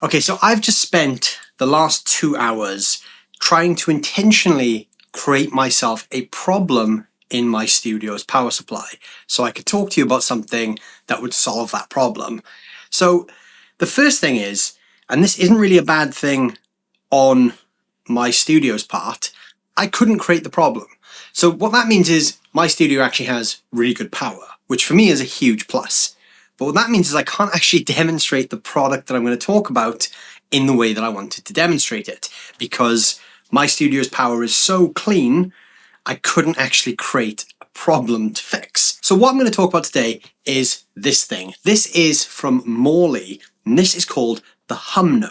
Okay, so I've just spent the last 2 hours trying to intentionally create myself a problem in my studio's power supply so I could talk to you about something that would solve that problem. So the first thing is, and this isn't really a bad thing on my studio's part, I couldn't create the problem. So what that means is my studio actually has really good power, which for me is a huge plus. But what that means is I can't actually demonstrate the product that I'm going to talk about in the way that I wanted to demonstrate it, because my studio's power is so clean, I couldn't actually create a problem to fix. So what I'm going to talk about today is this thing. This is from Morley, and this is called the Humno.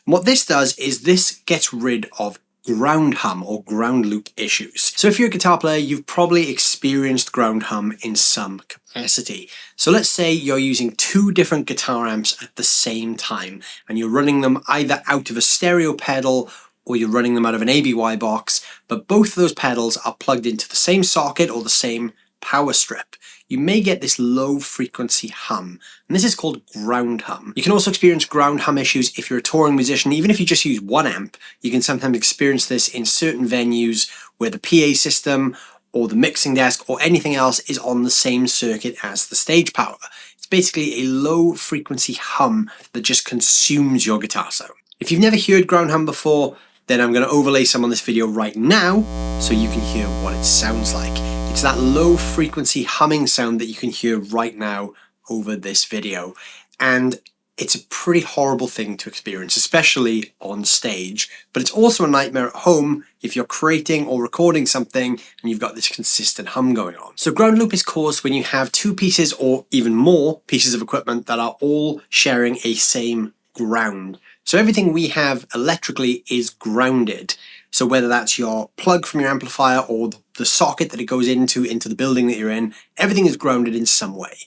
And what this does is this gets rid of ground hum or ground loop issues. So if you're a guitar player, you've probably experienced ground hum in some capacity. So let's say you're using 2 different guitar amps at the same time, and you're running them either out of a stereo pedal or you're running them out of an ABY box, but both of those pedals are plugged into the same socket or the same power strip. You may get this low frequency hum, and this is called ground hum. You can also experience ground hum issues if you're a touring musician. Even if you just use 1 amp, you can sometimes experience this in certain venues where the PA system or the mixing desk or anything else is on the same circuit as the stage power. It's basically a low frequency hum that just consumes your guitar sound. If you've never heard ground hum before, then I'm going to overlay some on this video right now so you can hear what it sounds like. It's that low frequency humming sound that you can hear right now over this video. And it's a pretty horrible thing to experience, especially on stage. But it's also a nightmare at home if you're creating or recording something and you've got this consistent hum going on. So ground loop is caused when you have 2 pieces or even more pieces of equipment that are all sharing a same ground. So everything we have electrically is grounded. So whether that's your plug from your amplifier or the socket that it goes into the building that you're in, everything is grounded in some way.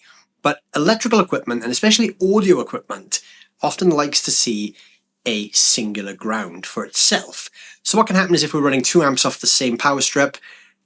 But electrical equipment, and especially audio equipment, often likes to see a singular ground for itself. So what can happen is if we're running 2 amps off the same power strip,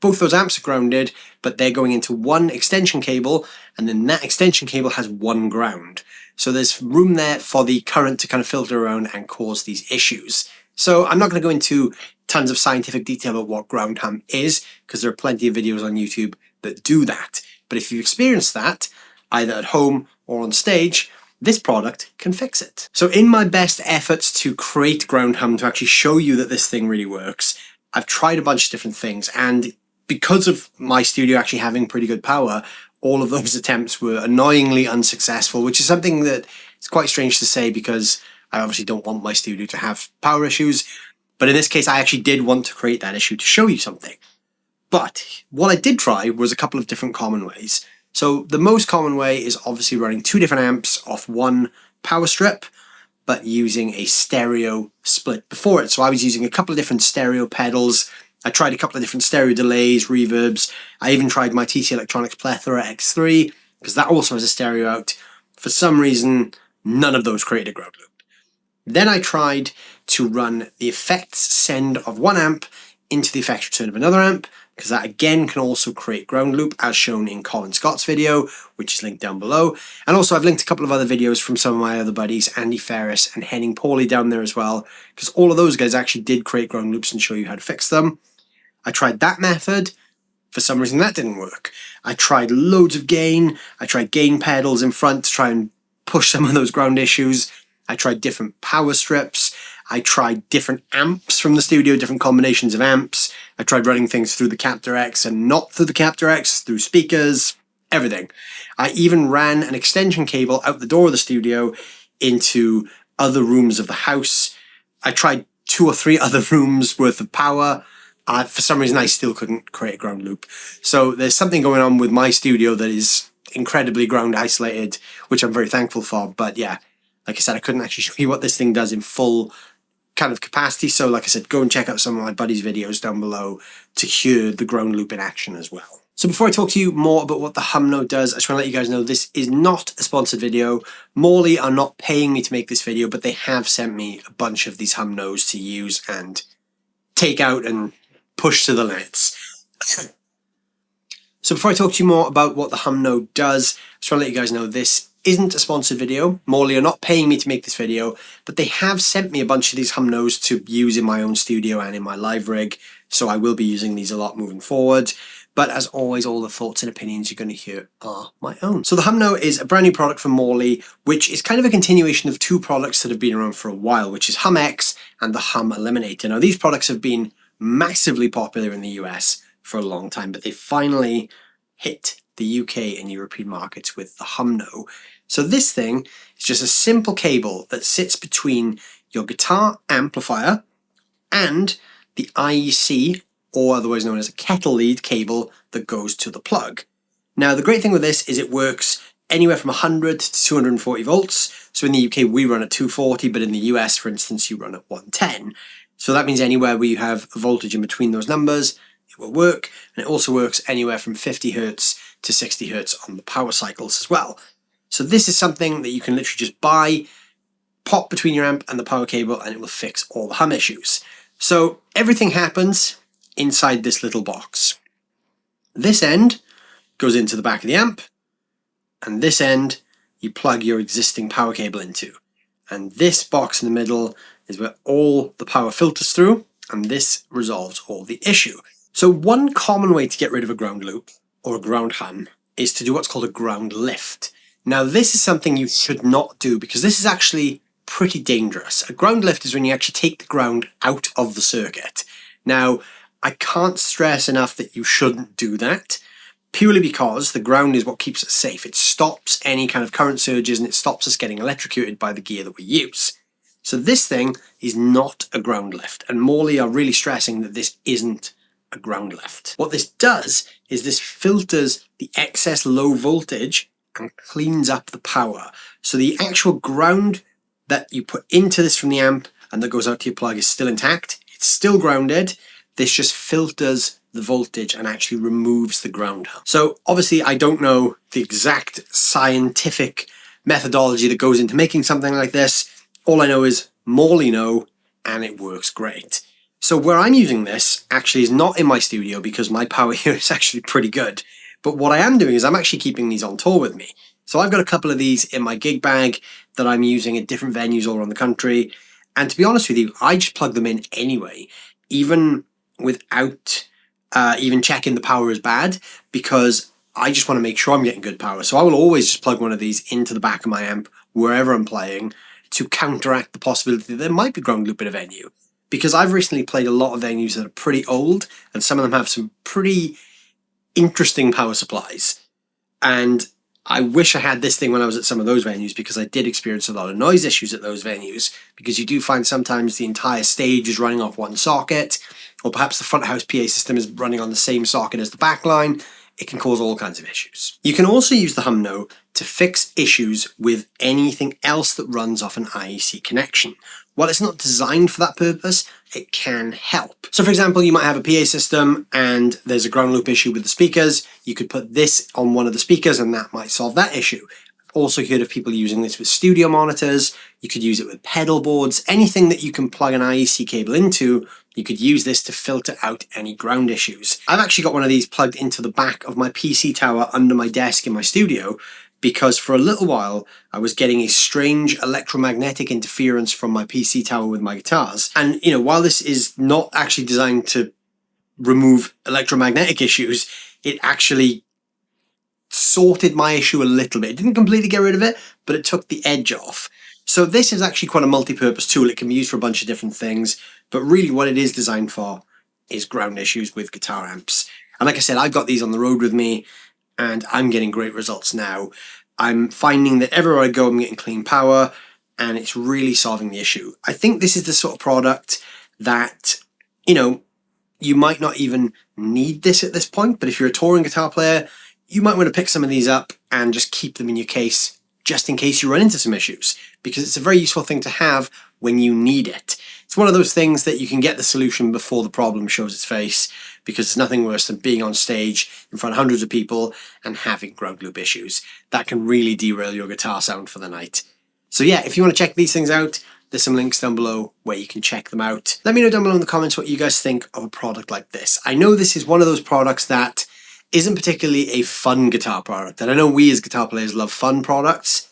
both those amps are grounded, but they're going into one extension cable, and then that extension cable has one ground. So there's room there for the current to kind of filter around and cause these issues. So I'm not going to go into tons of scientific detail about what ground hum is, because there are plenty of videos on YouTube that do that. But if you've experienced that, either at home or on stage, this product can fix it. So in my best efforts to create ground hum to actually show you that this thing really works, I've tried a bunch of different things, and because of my studio actually having pretty good power, all of those attempts were annoyingly unsuccessful, which is something that is quite strange to say because I obviously don't want my studio to have power issues. But in this case, I actually did want to create that issue to show you something. But what I did try was a couple of different common ways. So the most common way is obviously running 2 different amps off 1 power strip, but using a stereo split before it. So I was using a couple of different stereo pedals. I tried a couple of different stereo delays, reverbs. I even tried my TC Electronics Plethora X3, because that also has a stereo out. For some reason, none of those created a ground loop. Then I tried to run the effects send of 1 amp into the effects return of another amp, because that again can also create ground loop, as shown in Colin Scott's video, which is linked down below. And also I've linked a couple of other videos from some of my other buddies, Andy Ferris and Henning Pauly, down there as well, because all of those guys actually did create ground loops and show you how to fix them. I tried that method. For some reason that didn't work. I tried loads of gain. I tried gain pedals in front to try and push some of those ground issues. I tried different power strips. I tried different amps from the studio, different combinations of amps. I tried running things through the Captor X and not through the Captor X, through speakers, everything. I even ran an extension cable out the door of the studio into other rooms of the house. I tried 2 or 3 other rooms worth of power. For some reason, I still couldn't create a ground loop. So there's something going on with my studio that is incredibly ground isolated, which I'm very thankful for. But yeah, like I said, I couldn't actually show you what this thing does in full kind of capacity. So like I said, go and check out some of my buddies' videos down below to hear the ground loop in action as well. So before I talk to you more about what the Humno does, I just want to let you guys know this is not a sponsored video. Morley are not paying me to make this video, but they have sent me a bunch of these Humnos to use and take out and push to the limits. So before I talk to you more about what the Humno does, I just want to let you guys know this isn't a sponsored video. Morley are not paying me to make this video, but they have sent me a bunch of these Humnos to use in my own studio and in my live rig, so I will be using these a lot moving forward. But as always, all the thoughts and opinions you're going to hear are my own. So the Humno is a brand new product from Morley, which is kind of a continuation of two products that have been around for a while, which is HumX and the Hum Eliminator. Now, these products have been massively popular in the US for a long time, but they finally hit the UK and European markets with the Humno. So this thing is just a simple cable that sits between your guitar amplifier and the IEC, or otherwise known as a kettle lead cable that goes to the plug. Now, the great thing with this is it works anywhere from 100 to 240 volts. So in the UK, we run at 240, but in the US, for instance, you run at 110. So that means anywhere where you have a voltage in between those numbers, it will work. And it also works anywhere from 50 hertz to 60 hertz on the power cycles as well. So this is something that you can literally just buy, pop between your amp and the power cable, and it will fix all the hum issues. So everything happens inside this little box. This end goes into the back of the amp, and this end you plug your existing power cable into. And this box in the middle is where all the power filters through, and this resolves all the issue. So one common way to get rid of a ground loop or a ground hum is to do what's called a ground lift. Now, this is something you should not do because this is actually pretty dangerous. A ground lift is when you actually take the ground out of the circuit. Now, I can't stress enough that you shouldn't do that, purely because the ground is what keeps us safe. It stops any kind of current surges and it stops us getting electrocuted by the gear that we use. So this thing is not a ground lift, and Morley are really stressing that this isn't a ground lift. What this does is this filters the excess low voltage and cleans up the power. So the actual ground that you put into this from the amp and that goes out to your plug is still intact. It's still grounded. This just filters the voltage and actually removes the ground hum. So obviously I don't know the exact scientific methodology that goes into making something like this. All I know is Morley know, and it works great. So where I'm using this actually is not in my studio because my power here is actually pretty good. But what I am doing is I'm actually keeping these on tour with me. So I've got a couple of these in my gig bag that I'm using at different venues all around the country. And to be honest with you, I just plug them in anyway, even without even checking the power is bad, because I just want to make sure I'm getting good power. So I will always just plug one of these into the back of my amp wherever I'm playing to counteract the possibility that there might be ground loop in a venue. Because I've recently played a lot of venues that are pretty old, and some of them have some pretty interesting power supplies. And I wish I had this thing when I was at some of those venues, because I did experience a lot of noise issues at those venues, because you do find sometimes the entire stage is running off one socket, or perhaps the front house PA system is running on the same socket as the back line. It can cause all kinds of issues. You can also use the Humno to fix issues with anything else that runs off an IEC connection. While it's not designed for that purpose, it can help. So for example, you might have a PA system and there's a ground loop issue with the speakers. You could put this on one of the speakers and that might solve that issue. I've also heard of people using this with studio monitors. You could use it with pedal boards. Anything that you can plug an IEC cable into, you could use this to filter out any ground issues. I've actually got one of these plugged into the back of my PC tower under my desk in my studio, because for a little while I was getting a strange electromagnetic interference from my PC tower with my guitars. And you know, while this is not actually designed to remove electromagnetic issues, it actually sorted my issue a little bit. It didn't completely get rid of it, but it took the edge off. So this is actually quite a multi-purpose tool. It can be used for a bunch of different things, but really what it is designed for is ground issues with guitar amps. And like I said, I've got these on the road with me and I'm getting great results now. I'm finding that everywhere I go, I'm getting clean power and it's really solving the issue. I think this is the sort of product that, you know, you might not even need this at this point, but if you're a touring guitar player, you might want to pick some of these up and just keep them in your case, just in case you run into some issues, because it's a very useful thing to have when you need it. It's one of those things that you can get the solution before the problem shows its face, because there's nothing worse than being on stage in front of hundreds of people and having ground loop issues. That can really derail your guitar sound for the night. So yeah, if you want to check these things out, there's some links down below where you can check them out. Let me know down below in the comments what you guys think of a product like this. I know this is one of those products that isn't particularly a fun guitar product, and I know we as guitar players love fun products,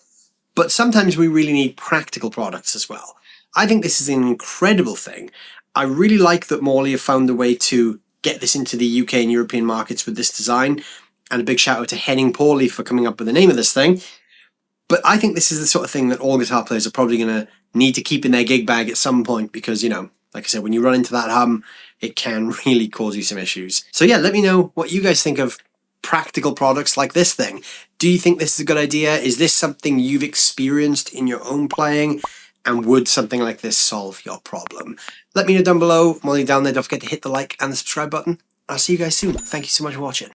but sometimes we really need practical products as well. I think this is an incredible thing. I really like that Morley have found a way to get this into the UK and European markets with this design, and a big shout out to Henning Pauli for coming up with the name of this thing. But I think this is the sort of thing that all guitar players are probably going to need to keep in their gig bag at some point, because, you know, like I said, when you run into that hum, it can really cause you some issues. So yeah, let me know what you guys think of practical products like this thing. Do you think this is a good idea? Is this something you've experienced in your own playing? And would something like this solve your problem? Let me know down below. While you're down there, don't forget to hit the like and the subscribe button. I'll see you guys soon. Thank you so much for watching.